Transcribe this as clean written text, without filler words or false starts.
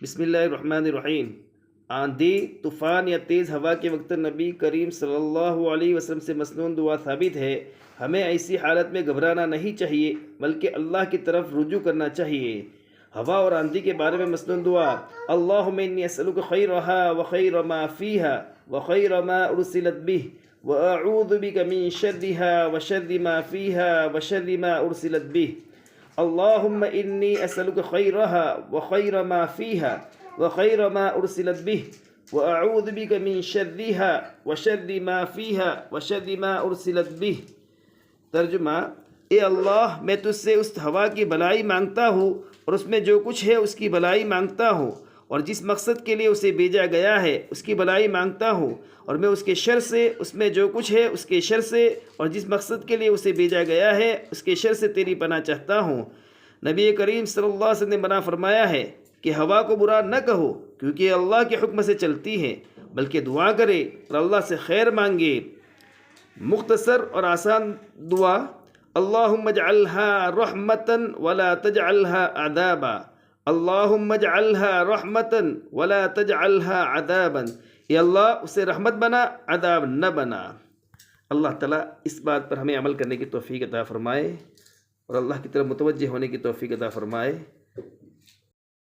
بسم اللہ الرحمن الرحیم۔ آندھی، طوفان یا تیز ہوا کے وقت نبی کریم صلی اللہ علیہ وسلم سے مسنون دعا ثابت ہے۔ ہمیں ایسی حالت میں گھبرانا نہیں چاہیے بلکہ اللہ کی طرف رجوع کرنا چاہیے۔ ہوا اور آندھی کے بارے میں مسنون دعا: اللہم انی اسألک خیرہا وخیر ما فیہا وخیر ما ارسلت بہ واعوذ بک من شرہا وشر ما فیہا وشر ما ارسلت بہ۔ اللہم انی اسألک خیرہا وخیر ما فیہا وخیر ما ارسلت بہ واعوذ بک من شرہا وشر ما فیہا وشر ما ارسلت بہ۔ ترجمہ: اے اللہ، میں تجھ سے اس ہوا کی بھلائی مانگتا ہوں اور اس میں جو کچھ ہے اس کی بھلائی مانگتا ہوں، اور جس مقصد کے لیے اسے بھیجا گیا ہے اس کی بھلائی مانگتا ہوں، اور میں اس کے شر سے، اس میں جو کچھ ہے اس کے شر سے، اور جس مقصد کے لیے اسے بھیجا گیا ہے اس کے شر سے تیری پناہ چاہتا ہوں۔ نبی کریم صلی اللہ علیہ وسلم نے منع فرمایا ہے کہ ہوا کو برا نہ کہو کیونکہ یہ اللہ کے حکم سے چلتی ہے، بلکہ دعا کرے اور اللہ سے خیر مانگے۔ مختصر اور آسان دعا: اللہم اجعلها رحمتا ولا تجعلها عذابا، اللہم اجعلها رحمتا ولا تجعلها عذابا، اے اللہ اسے رحمت بنا، عذاب نہ بنا۔ اللہ تعالیٰ اس بات پر ہمیں عمل کرنے کی توفیق عطا فرمائے اور اللہ کی طرف متوجہ ہونے کی توفیق عطا فرمائے۔